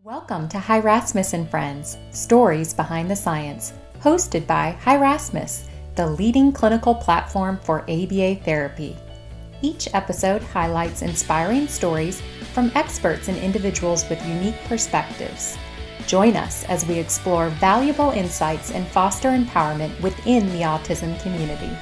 Welcome to Rasmus and Friends, Stories Behind the Science, hosted by Rasmus, the leading clinical platform for ABA therapy. Each episode highlights inspiring stories from experts and individuals with unique perspectives. Join us as we explore valuable insights and foster empowerment within the autism community.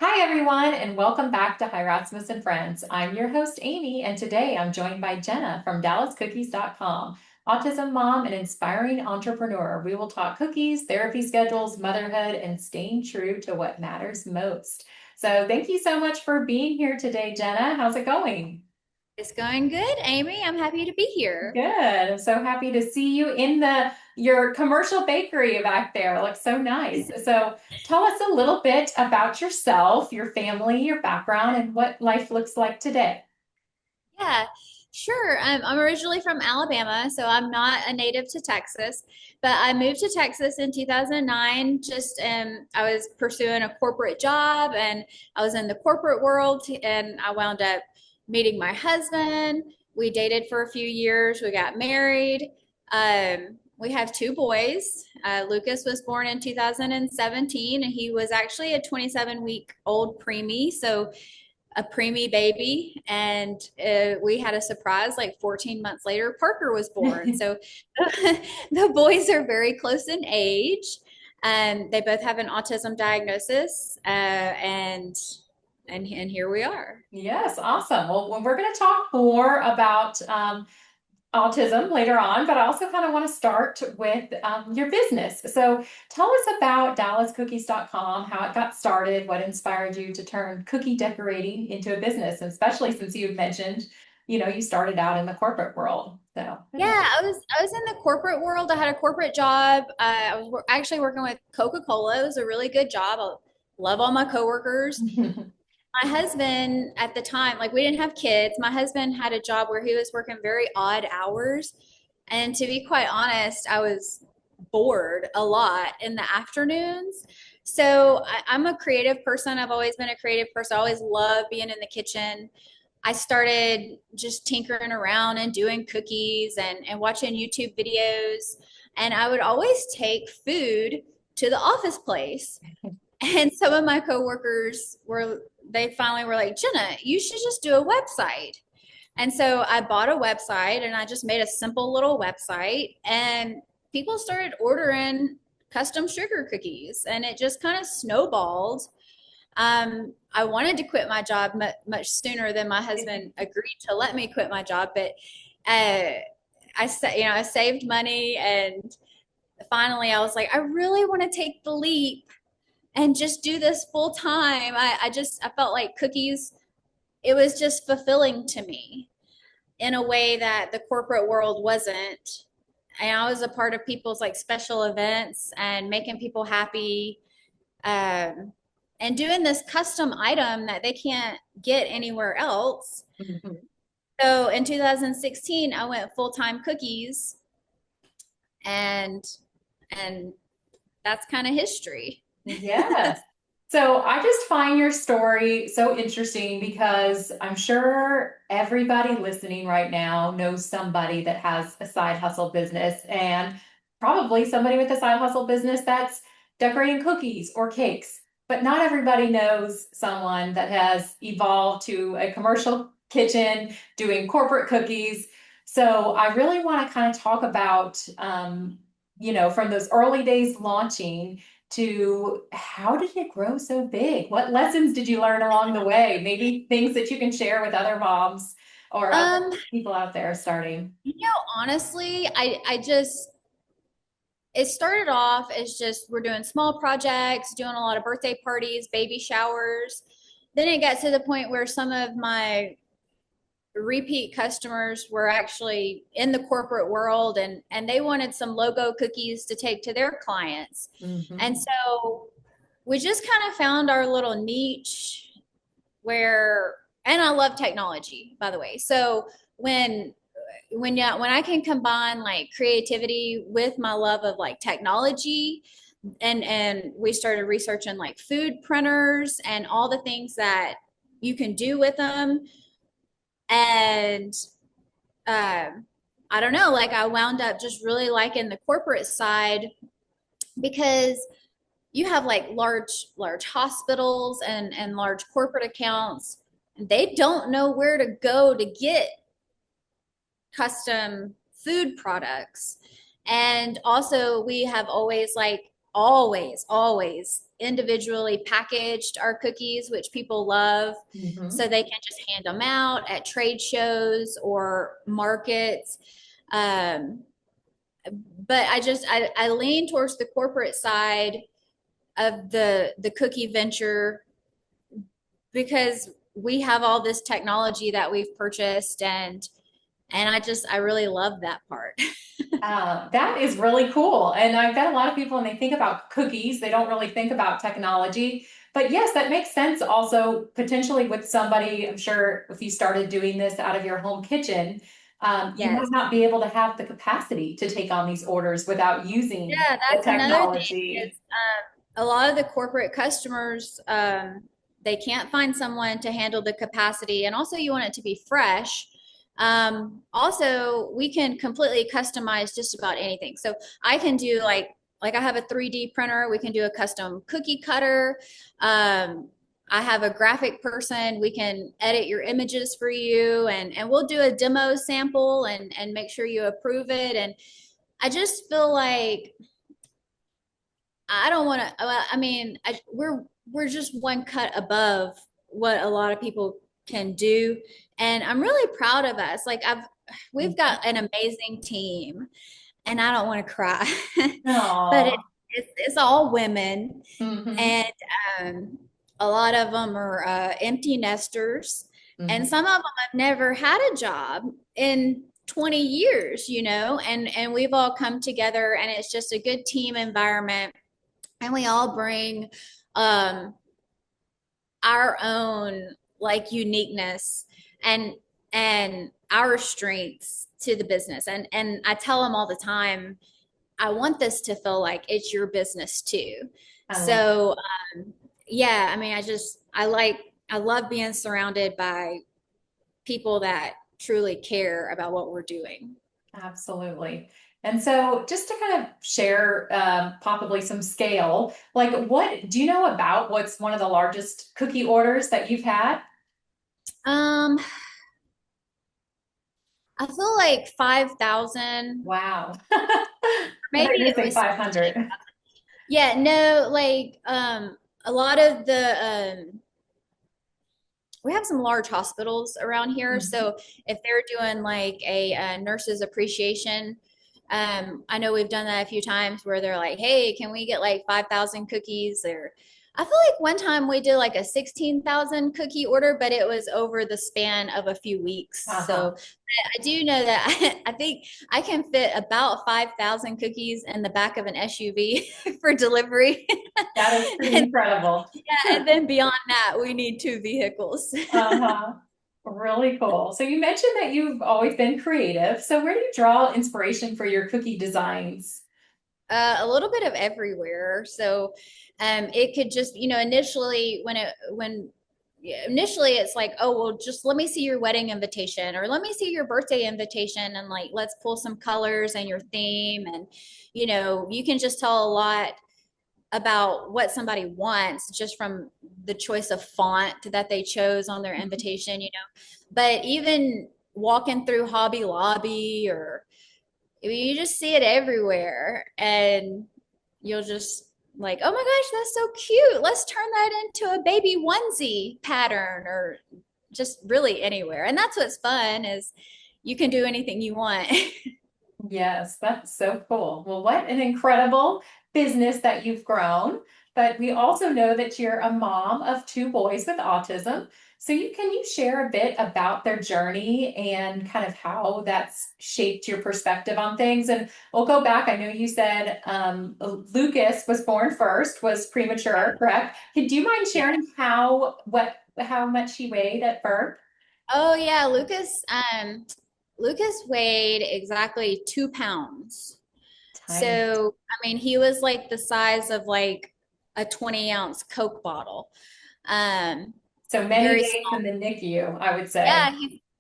Hi, everyone, and welcome back to Rasmus and Friends. I'm your host, Amy, and today I'm joined by Jenna from DallasCookies.com, autism mom and inspiring entrepreneur. We will talk cookies, therapy schedules, motherhood, and staying true to what matters most. So thank you so much for being here today, Jenna. How's it going? It's going good, Amy. I'm happy to be here. Good. I'm so happy to see you in your commercial bakery back there. It looks so nice. So tell us a little bit about yourself, your family, your background, and what life looks like today. Yeah, sure. I'm originally from Alabama, so I'm not a native to Texas, but I moved to Texas in 2009. I was pursuing a corporate job and I was in the corporate world, and I wound up meeting my husband. We dated for a few years. We got married. We have two boys. Lucas was born in 2017, and he was actually a 27-week old preemie. So a preemie baby, and we had a surprise like 14 months later. Parker was born. So the boys are very close in age, and they both have an autism diagnosis, and here we are. Yes, awesome. Well, we're going to talk more about autism later on, but I also kind of want to start with your business. So tell us about DallasCookies.com, how it got started, what inspired you to turn cookie decorating into a business, especially since you've mentioned, you started out in the corporate world. So Yeah, I was in the corporate world. I had a corporate job. I was actually working with Coca-Cola. It was a really good job. I love all my coworkers. My husband at the time, like we didn't have kids. My husband had a job where he was working very odd hours. And to be quite honest, I was bored a lot in the afternoons. So I'm a creative person. I've always been a creative person. I always love being in the kitchen. I started just tinkering around and doing cookies and watching YouTube videos. And I would always take food to the office place. And some of my coworkers they finally were like, Jenna, you should just do a website. And so I bought a website and I just made a simple little website, and people started ordering custom sugar cookies, and it just kind of snowballed. I wanted to quit my job much sooner than my husband agreed to let me quit my job, but I saved money, and finally I was like, I really want to take the leap and just do this full time. I felt like cookies, it was just fulfilling to me in a way that the corporate world wasn't. And I was a part of people's like special events and making people happy, um, and doing this custom item that they can't get anywhere else. So in 2016, I went full time cookies, and and that's kind of history. Yes. So I just find your story so interesting because I'm sure everybody listening right now knows somebody that has a side hustle business, and probably somebody with a side hustle business that's decorating cookies or cakes. But not everybody knows someone that has evolved to a commercial kitchen doing corporate cookies. So I really want to kind of talk about, from those early days launching to how did it grow so big? What lessons did you learn along the way? Maybe things that you can share with other moms or other Um, people out there starting. Honestly, I just it started off as just we're doing small projects, doing a lot of birthday parties, baby showers. Then it got to the point where some of my repeat customers were actually in the corporate world, and they wanted some logo cookies to take to their clients. Mhm. And so we just kind of found our little niche where, and I love technology, by the way. So when when I can combine like creativity with my love of like technology, and we started researching like food printers and all the things that you can do with them, and um, I don't know, like I wound up just really liking the corporate side because you have like large hospitals and large corporate accounts. They don't know where to go to get custom food products. And also we have always always individually packaged our cookies, which people love. Hmm. So they can just hand them out at trade shows or markets. Um, but I lean towards the corporate side of the cookie venture because we have all this technology that we've purchased and I really love that part. That is really cool. And I've got a lot of people, when they think about cookies, they don't really think about technology. But yes, that makes sense also potentially with somebody. I'm sure if you started doing this out of your home kitchen, you might Yes. not be able to have the capacity to take on these orders without using Yeah, the that's another thing is technology. a lot of the corporate customers, they can't find someone to handle the capacity. And also you want it to be fresh. Also, we can completely customize just about anything. So I can do like I have a 3D printer. We can do a custom cookie cutter. I have a graphic person. We can edit your images for you and we'll do a demo sample and make sure you approve it. And I just feel like I don't want to. I mean, we're just one cut above what a lot of people can do, and I'm really proud of us. We've got an amazing team, and I don't want to cry, but Oh. it's all women, Hmm. and um, a lot of them are empty nesters, and Hmm. some of them have never had a job in 20 years, and we've all come together, and it's just a good team environment and we all bring um our own like uniqueness and and our strengths to the business and I tell them all the time I want this to feel like it's your business too. I love So yeah, I mean I love being surrounded by people that truly care about what we're doing. Absolutely. And so, just to kind of share possibly some scale, like what do you know about what's one of the largest cookie orders that you've had? um I feel like 5,000, Wow. I thought maybe you were going it to say was 500. yeah, no, a lot of the we have some large hospitals around here. Mhm. So if they're doing like a nurses appreciation, I know we've done that a few times where they're like, "Hey, can we get like 5,000 cookies?" Or I feel like one time we did like a 16,000 cookie order, but it was over the span of a few weeks. Uh-huh. So I do know that I think I can fit about 5,000 cookies in the back of an SUV for delivery. That is pretty And incredible. yeah, and then beyond that, we need two vehicles. Uh-huh. Really cool. So you mentioned that you've always been creative. So where do you draw inspiration for your cookie designs? A little bit of everywhere. So it could just, initially when yeah, initially it's like, oh, well, just let me see your wedding invitation or let me see your birthday invitation and like let's pull some colors and your theme and you can just tell a lot about what somebody wants just from the choice of font that they chose on their invitation. But even walking through Hobby Lobby or you just see it everywhere and you'll just like, oh my gosh, that's so cute, let's turn that into a baby onesie pattern or just really anywhere. And that's what's fun is you can do anything you want. Yes, that's so cool. Well, what an incredible business that you've grown. But we also know that you're a mom of two boys with autism. So can you share a bit about their journey and kind of how that's shaped your perspective on things? And we'll go back. I know you said Lucas was born first, was premature, correct? Do you mind Yeah. sharing how much he weighed at birth? Oh yeah, Lucas weighed exactly 2 pounds. Tiny. So I mean he was like the size of like a 20-ounce Coke bottle. um So many Very days small. in the NICU, I would say. Yeah,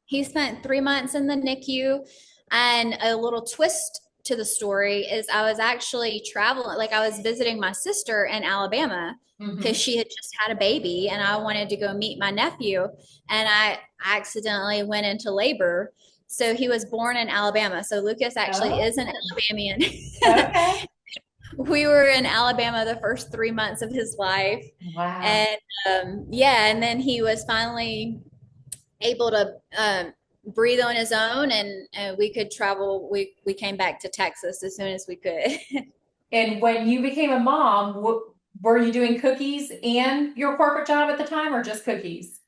he spent 3 months in the NICU. And a little twist to the story is I was actually traveling, like I was visiting my sister in Alabama because Mm-hmm. she had just had a baby and I wanted to go meet my nephew. And I accidentally went into labor. So he was born in Alabama. So Lucas actually Oh, is an Alabamian. okay. We were in Alabama the first 3 months of his life. Wow. And yeah, and then he was finally able to breathe on his own, and we could travel. We came back to Texas as soon as we could. And when you became a mom, were you doing cookies and your corporate job at the time, or just cookies?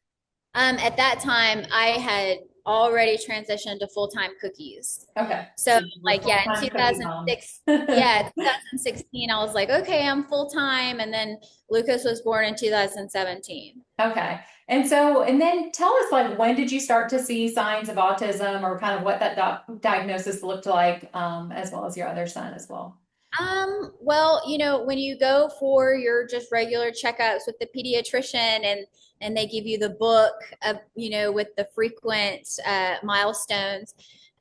At that time, I had already transitioned to full-time cookies. Okay. So So you were like yeah, in full-time cookie mom. 2006, yeah, 2016, I was like, okay, I'm full-time. And then Lucas was born in 2017. Okay. And then tell us, like, when did you start to see signs of autism, or kind of what that diagnosis looked like, as well as your other son as well? Well, when you go for your just regular checkups with the pediatrician and they give you the book of, with the frequent milestones,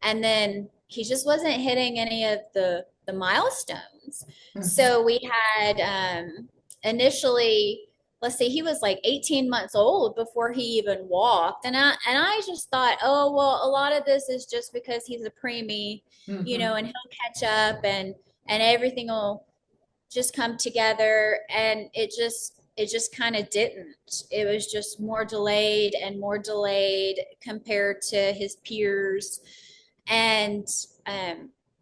and then he just wasn't hitting any of the milestones. Mhm. So we had initially, let's see, he was like 18 months old before he even walked. And I just thought, oh, well, a lot of this is just because he's a preemie, Mhm. and he'll catch up and everything will just come together. And it just kind of didn't. It was just more delayed and more delayed compared to his peers. And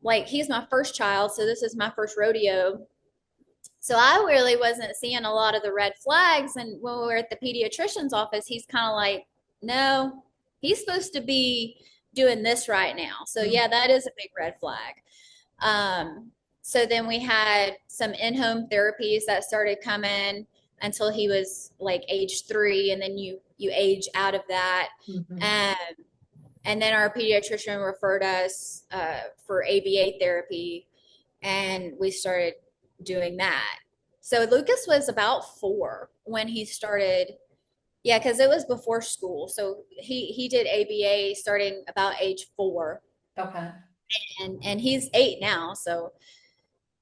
like he's my first child, so this is my first rodeo. So I really wasn't seeing a lot of the red flags. And when we were at the pediatrician's office, he's kind of like, no, he's supposed to be doing this right now. So Mhm. yeah, that is a big red flag. um, so then we had some in-home therapies that started coming until he was like age 3, and then you age out of that. Mhm. And then our pediatrician referred us for ABA therapy, and we started doing that. So Lucas was about 4 when he started. Yeah, because it was before school. So he did ABA starting about age 4, Okay. and he's 8 now. So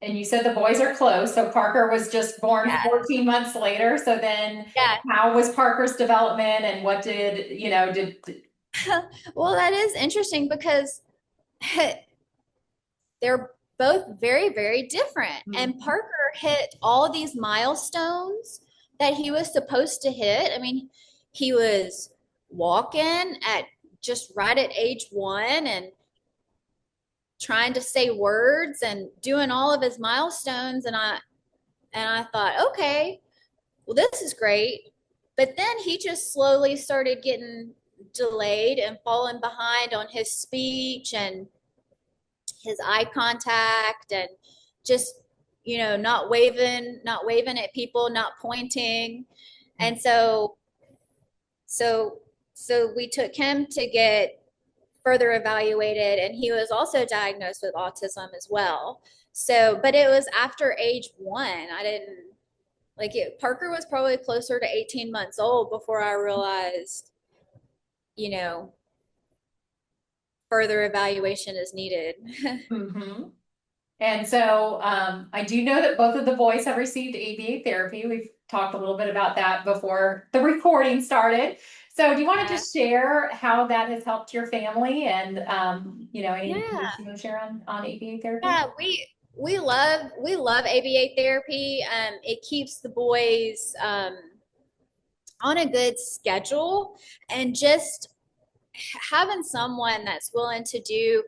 And you said the boys are close. So Parker was just born yeah, 14 months later. So then yeah. how was Parker's development, and what Well, that is interesting because they're both very, very different. And Mhm. Parker hit all these milestones that he was supposed to hit. I mean, he was walking at just right at age 1 and trying to say words and doing all of his milestones. And I thought, okay, well, this is great. But then he just slowly started getting delayed and falling behind on his speech and his eye contact, and just not waving at people, not pointing. And so so we took him to get further evaluated, and he was also diagnosed with autism as well. So but it was after age 1. I didn't like it. Parker was probably closer to 18 months old before I realized, you know further evaluation is needed. Mhm. And so I do know that both of the boys have received ABA therapy. We've talked a little bit about that before the recording started. So do you want to Yeah. just share how that has helped your family, and any Yeah. information you want to share on ABA therapy? Yeah, we love ABA therapy. It keeps the boys on a good schedule, and just having someone that's willing to do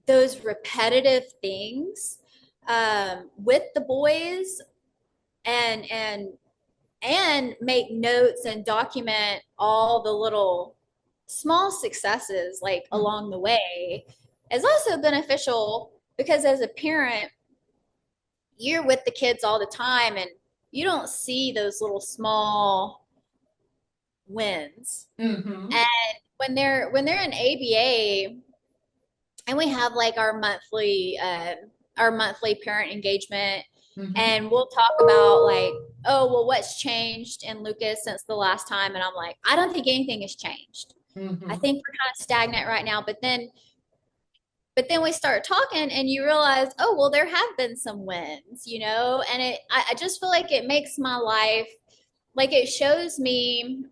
those repetitive things with the boys, and make notes and document all the little small successes like along the way is also beneficial, because as a parent you're with the kids all the time and you don't see those little small wins. Mm-hmm. And when they're in ABA, and we have like our monthly parent engagement, Mm-hmm. and we'll talk about like, oh, well, what's changed in Lucas since the last time. And I'm like, I don't think anything has changed. I Mm-hmm. think we're kind of stagnant right now. But then but then we start talking and you realize, oh, well, there have been some wins, and I just feel like it makes my life, like it shows me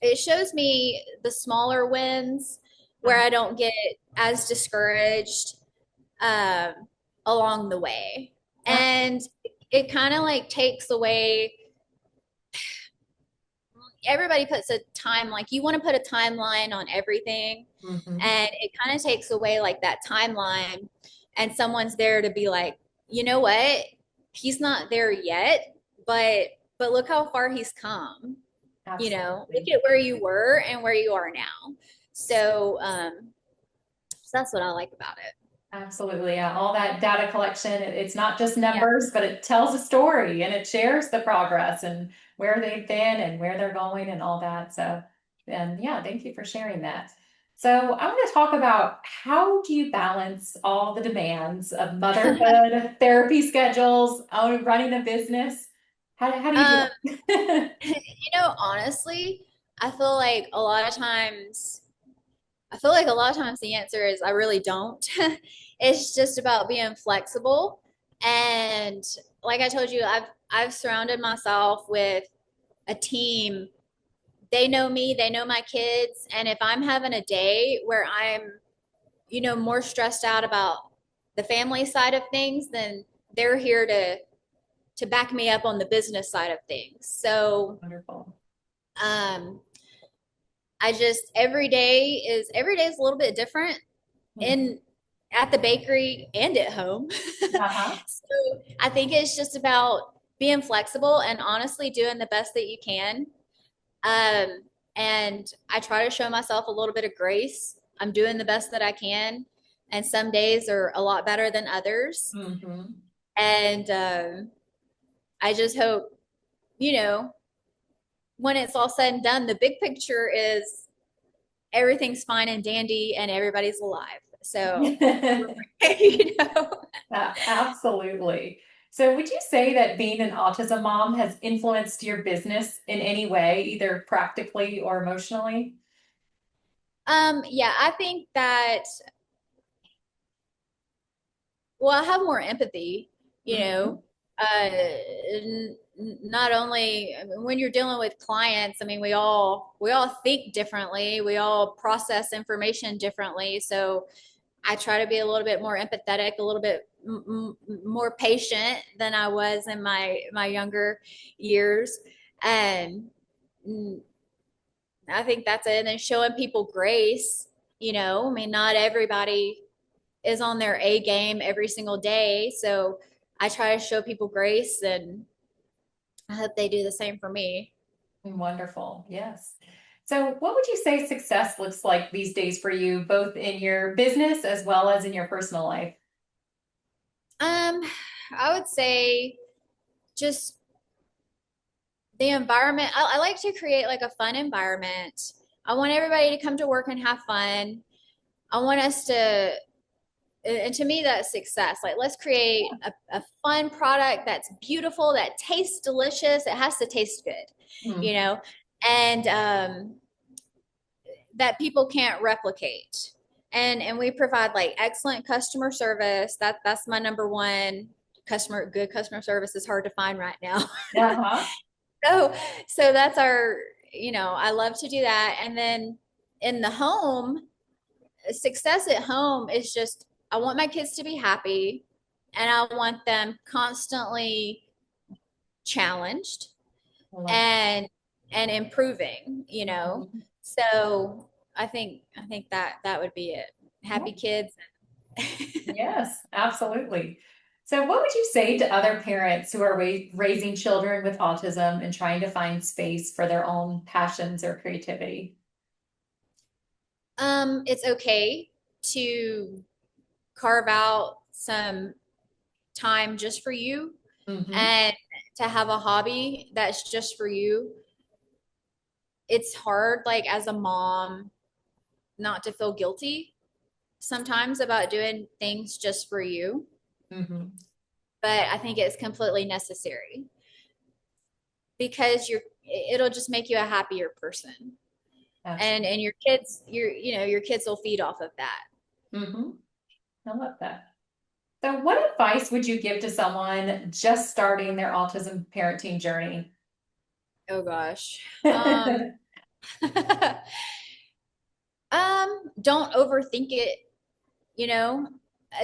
the smaller wins where I don't get as discouraged um, along the way. And it kind of like takes away, everybody puts a time, like you want to put a timeline on everything. Mm-hmm. And it kind of takes away like that timeline. And someone's there to be like, you know what? He's not there yet, but look how far he's come. Look Absolutely. at where you were and where you are now. So that's what I like about it. Absolutely. Yeah. All that data collection, it's not just Yeah. numbers, but it tells a story and it shares the progress and where they've been and where they're going and all that. So, and yeah, thank you for sharing that. So I want to talk about how do you balance all the demands of motherhood, therapy schedules, running a business? How do you do um, it? honestly, I feel like a lot of times the answer is I really don't. It's just about being flexible. And like I told you, I've surrounded myself with a team. They know me, they know my kids, and if I'm having a day where I'm, more stressed out about the family side of things, then they're here to back me up on the business side of things. So, Wonderful. um I just every day is a little bit different Mhm. in at the bakery and at home. Uh-huh. So I think it's just about being flexible and honestly doing the best that you can. Um, and I try to show myself a little bit of grace. I'm doing the best that I can, and some days are a lot better than others. Hmm. And I just hope, you know, when it's all said and done, the big picture is everything's fine and dandy and everybody's alive. So, you know. Absolutely. So, would you say that being an autism mom has influenced your business in any way, either practically or emotionally? Yeah, I think that, well, I have more empathy, you Hmm. know. Not only, I mean, when you're dealing with clients, I mean, we all think differently, we all process information differently. So I try to be a little bit more empathetic, a little bit more patient than I was in my younger years. And I think that's it. And then showing people grace, I mean, not everybody is on their A game every single day. So I try to show people grace, and I hope they do the same for me. Wonderful. Yes. So, what would you say success looks like these days for you, both in your business as well as in your personal life? Um, I would say just the environment. I like to create like a fun environment. I want everybody to come to work and have fun. I want us to, and to me, that's success. Like, let's create a fun product that's beautiful, that tastes delicious. It has to taste good, you Mhm. know, and that people can't replicate. And we provide like excellent customer service. That's my number one. Good customer service is hard to find right now. Uh-huh. so so that's our, I love to do that. And then in the home, success at home is just, I want my kids to be happy, and I want them constantly challenged I love and improving, that. So I think that would be it. Happy Mhm. kids. Yes, absolutely. So, what would you say to other parents who are raising children with autism and trying to find space for their own passions or creativity? It's okay to carve out some time just for you, Hmm. and to have a hobby that's just for you. It's hard, like as a mom, not to feel guilty sometimes about doing things just for you, Hmm. but I think it's completely necessary because it'll just make you a happier person. And Absolutely. your kids, your kids will feed off of that. Mm-hmm. I love that. So what advice would you give to someone just starting their autism parenting journey? Oh gosh. Don't overthink it, you know.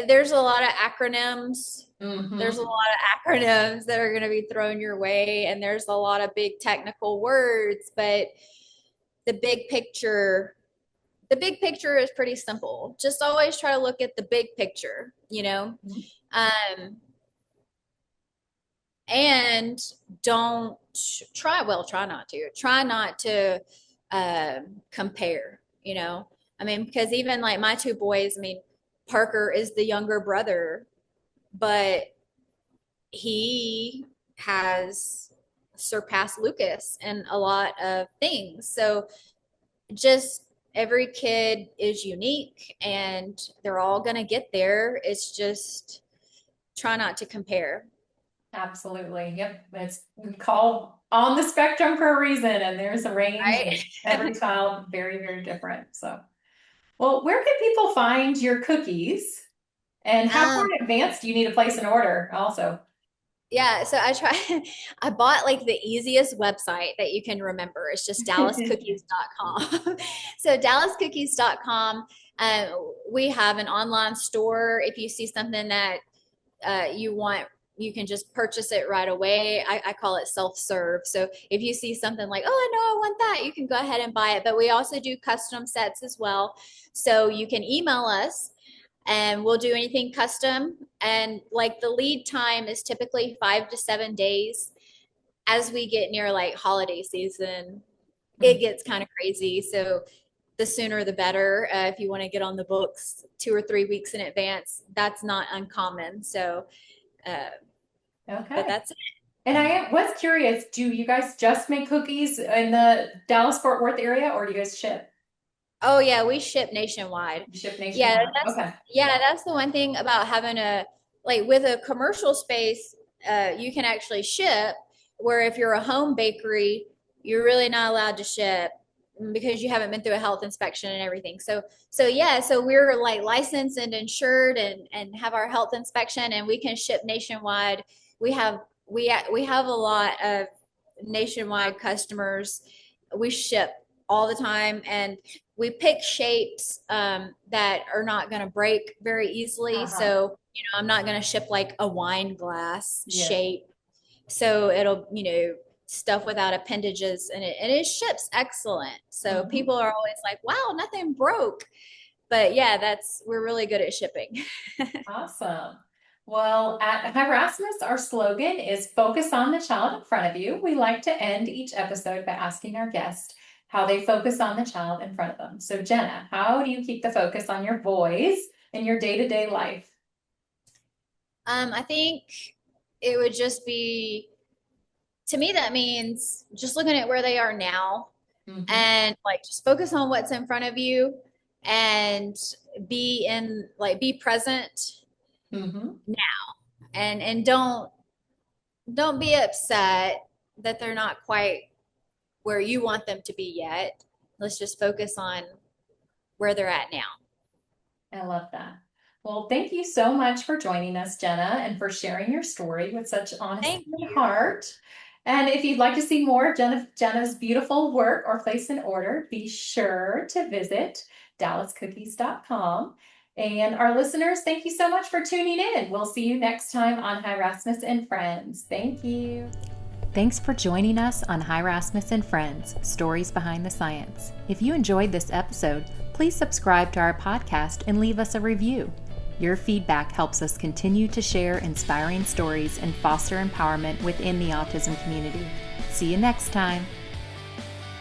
There's a lot of acronyms. There's a Mm-hmm. lot of acronyms that are going to be thrown your way, and there's a lot of big technical words, but the big picture, the big picture is pretty simple. Just always try to look at the big picture, you know. Um, and don't try not to compare, you know. I mean, because even like my two boys, I mean, Parker is the younger brother, but he has surpassed Lucas in a lot of things. So just every kid is unique and they're all going to get there. It's just try not to compare. Absolutely. Yep. It's called on the spectrum for a reason, and there's a range, Right. and every child very, very different. So, well, where can people find your cookies? And how far um in advance do you need to place an order also? Yeah, so I try I bought like the easiest website that you can remember. It's just dallascookies.com. So dallascookies.com, we have an online store. If you see something that you want, you can just purchase it right away. I call it self-serve. So if you see something like, oh, I know I want that, you can go ahead and buy it. But we also do custom sets as well. So you can email us and we'll do anything custom. And like the lead time is typically 5 to 7 days. As we get near like holiday season, it gets kind of crazy. So the sooner the better. If you want to get on the books 2 or 3 weeks in advance, that's not uncommon. So, uh, but Okay. that's it. And I was curious, do you guys just make cookies in the Dallas Fort Worth area, or do you guys ship? Oh yeah, we ship nationwide. You ship Yeah, nationwide. that's Okay. yeah, that's the one thing about having a like with a commercial space, you can actually ship. Where if you're a home bakery, you're really not allowed to ship because you haven't been through a health inspection and everything. So yeah, so we're like licensed and insured and have our health inspection, and we can ship nationwide. We have we have a lot of nationwide customers. We ship all the time, and we pick shapes that are not going to break very easily. Uh-huh. So, you know, I'm not going to ship like a wine glass Yeah. shape. So it'll, you know, stuff without appendages, and it ships excellent. So Mhm. people are always like, wow, nothing broke. But yeah, we're really good at shipping. Awesome. Well, at Erasmus, our slogan is focus on the child in front of you. We like to end each episode by asking our guest how they focus on the child in front of them. So, Jenna, how do you keep the focus on your boys in your day-to-day life? I think it would just be, to me, that means just looking at where they are now Mm-hmm. and like just focus on what's in front of you and be present Mm-hmm. and don't be upset that they're not quite where you want them to be yet. Let's just focus on where they're at now. I love that. Well, thank you so much for joining us, Jenna, and for sharing your story with such honesty Thank and you. heart. And if you'd like to see more of Jenna's beautiful work or place an order, be sure to visit dallascookies.com. And our listeners, thank you so much for tuning in. We'll see you next time on Hi Rasmus and Friends. Thank you. Thanks for joining us on Hi Rasmus and Friends, Stories Behind the Science. If you enjoyed this episode, please subscribe to our podcast and leave us a review. Your feedback helps us continue to share inspiring stories and foster empowerment within the autism community. See you next time.